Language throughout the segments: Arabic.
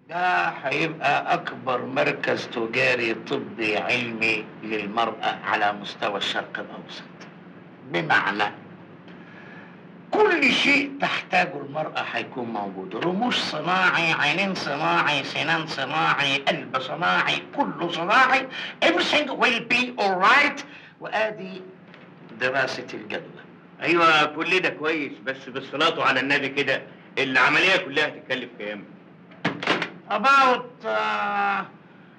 ده هيبقى أكبر مركز تجاري طبي علمي للمرأة على مستوى الشرق الأوسط، بمعنى كل شيء تحتاجه المرأة هيكون موجود، رموش صناعي، عينين صناعي، سنان صناعي، قلب صناعي، كله صناعي. everything will be alright. وآدي دراسة الجدوى. ايوه كل ده كويس، بس بالصلاة على النبي كده العملية كلها هتتكلف كام؟ about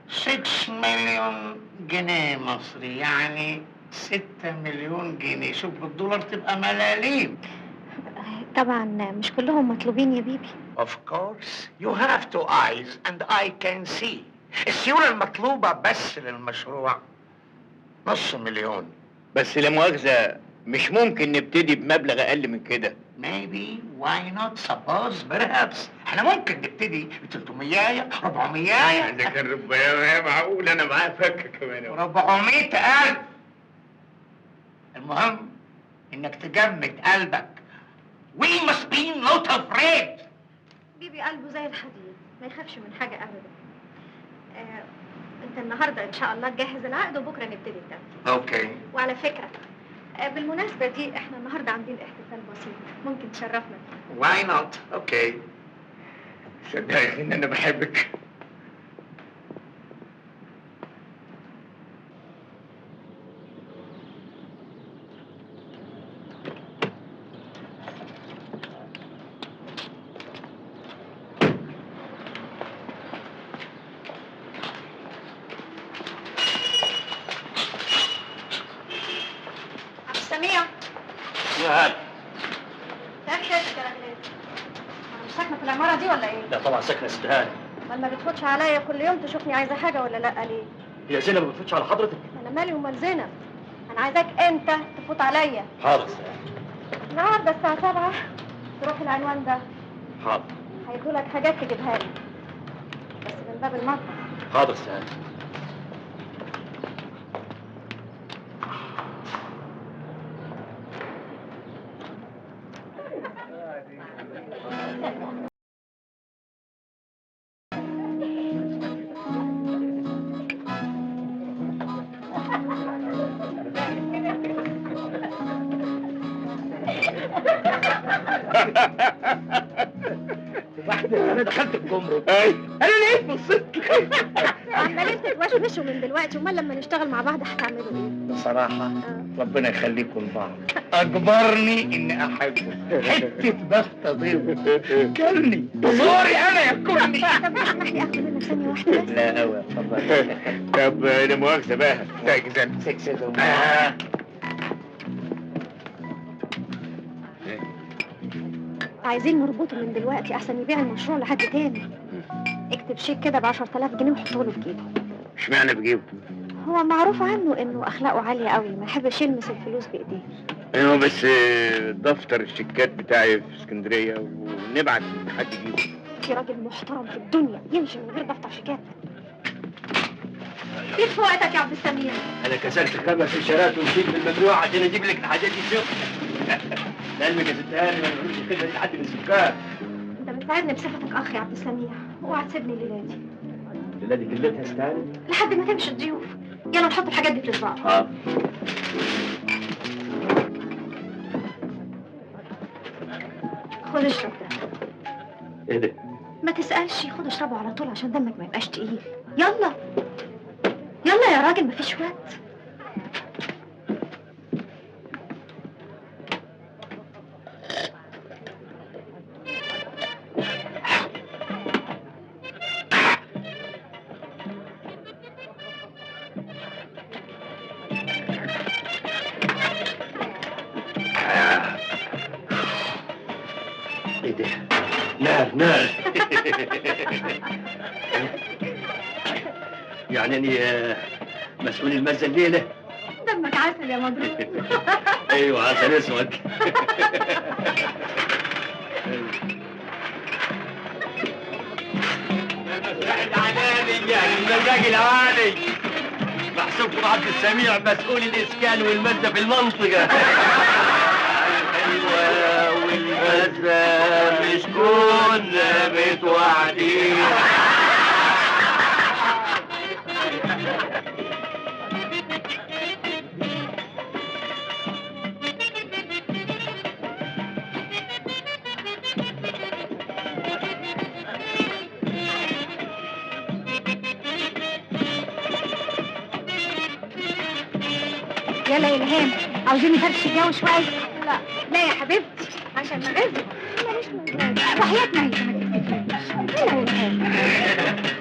6 مليون جنيه مصري، يعني 6 مليون جنيه. شوف بالدولار تبقى ملاليم. طبعا مش كلهم مطلوبين يا بيبي. Of course you have two eyes and I can see. السيولة المطلوبة بس للمشروع نص مليون. بس لا مؤاخذة، مش ممكن نبتدي بمبلغ أقل من كده؟ Maybe, why not, suppose, perhaps. احنا ممكن نبتدي ب 300 400. ده كان ربما معقول أنا معايا فكة كمان. 400,000. المهم إنك تجمد قلبك. We must be not afraid. بيبي قلبه زي الحديد، ما يخافش من حاجة أبدا. أنت النهاردة إن شاء الله تجهز العقد وبكرة نبتدي التنفيذ. اوكي. وعلى فكرة بالمناسبة دي إحنا النهاردة عاملين احتفال بسيط، ممكن تشرفنا. Why not? اوكي. صدقني إن أنا بحبك. سميع. يا هلا. تعرف كيفك يا راجل؟ أنا مش ساكنة في العمارة دي ولا إيه؟ لا طبعا ساكنه ست هاني. أمال ما بتفوتش عليا كل يوم تشوفني عايزة حاجة ولا لأ ليه؟ هي زينب ما بتفوتش على حضرتك؟ أنا مالي ومال زينب؟ أنا عايزاك أنت تفوت عليا. حاضر. النهارده الساعة 7 تروح العنوان ده. حاضر. هيدولك حاجات تجيبها لي بس من باب المطبخ. حاضر سهل. انا دخلت الجمرك. انا لقيت بصيت. عمالين تتوشوشوا من دلوقتي، امال لما نشتغل مع بعض هتعملوا ايه؟ بصراحة ربنا يخليكم لبعض. أجبرني إني أحبه. حتة بفتة بيضة. كلني. زوري أنا ياكلني. طب اسمح لي اخد منك ثانية واحدة بس. لا أوي، اتفضل. طب لا مؤاخذة بقى، تاجز أنا. عايزين نربطه من دلوقتي احسن يبيع المشروع لحد تاني. اكتب شيك كده ب 10,000 جنيه وحطه له في جيبه. اشمعنى بجيبه؟ هو معروف عنه انه اخلاقه عالية قوي، ما يحبش يلمس الفلوس بايديه. ايوه بس دفتر الشيكات بتاعي في اسكندرية ونبعت حد يجيبه. في راجل محترم في الدنيا يمشي من غير دفتر شيكات. كيف في وقتك يا عبد السميع؟ انا كسرت 5 اشارات ومشيت بالممنوع عشان اجيب لك الحاجات دي شغل. لعلمك يا ست هاني ما بنعملش خدمه لحد من السكان. انت بتساعدني بصفتك اخ يا عبد السميع، اوعى تسيبني الليله دي. الليله دي كلتها ست هاني؟ لحد ما تمشي الضيوف. يلا نحط الحاجات دي في الاسبوع. حاضر. خد اشرب ده. ايه ده؟ ما تسالش، خد اشربه على طول عشان دمك ما يبقاش تقيل. يلا يلا يا راجل، مفيش وقت. ايه ده؟ نار نار. يعني اني مسؤول المزه الليله؟ دمك عسل يا مبروك. ايوه عسل اسود. العلاني يعني المزاج العالي. محسوبكم عبد السميع مسؤول الاسكان والمزه في المنطقه. ايوه والمزه مش كنا متوعدين. يلا يا الهام، عاوزين نفرش الجو شويه. لا لا يا حبيبتي، عشان نغزل. ماليش مزاج، وحياتنا هي ما تكتفيش. يلا يا الهام.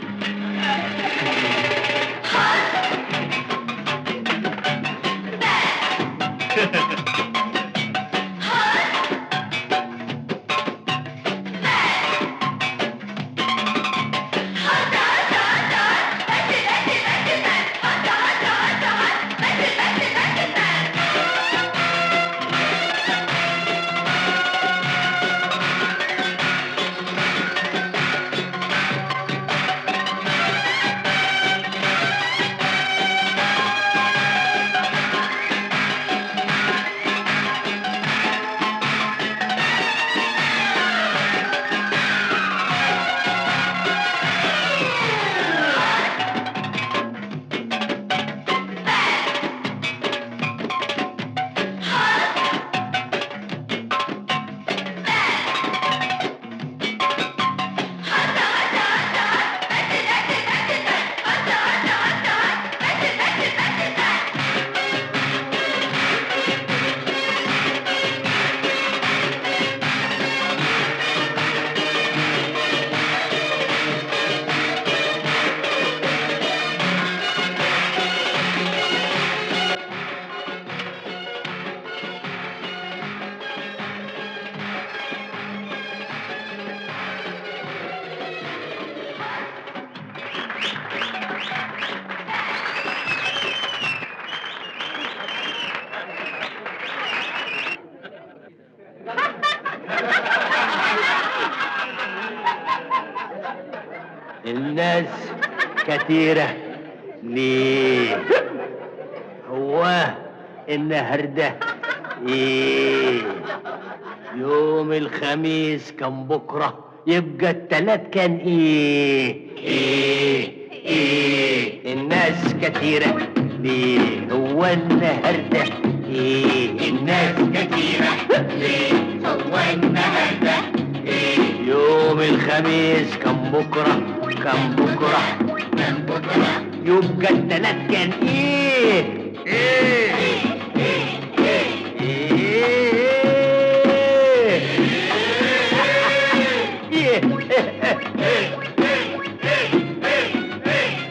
الناس كتيرة ليه؟ هو النهاردة ايه؟ يوم الخميس كان بكرة، يبقى التلات كان ايه؟ ايه؟ الناس كتيرة ليه؟ هو النهاردة ايه؟ الناس كتيرة ليه؟ هو النهاردة ايه؟ يوم الخميس كان بكرة، كان بكرة، كان بكرة، يبقى التلات كان ايه؟ ايه؟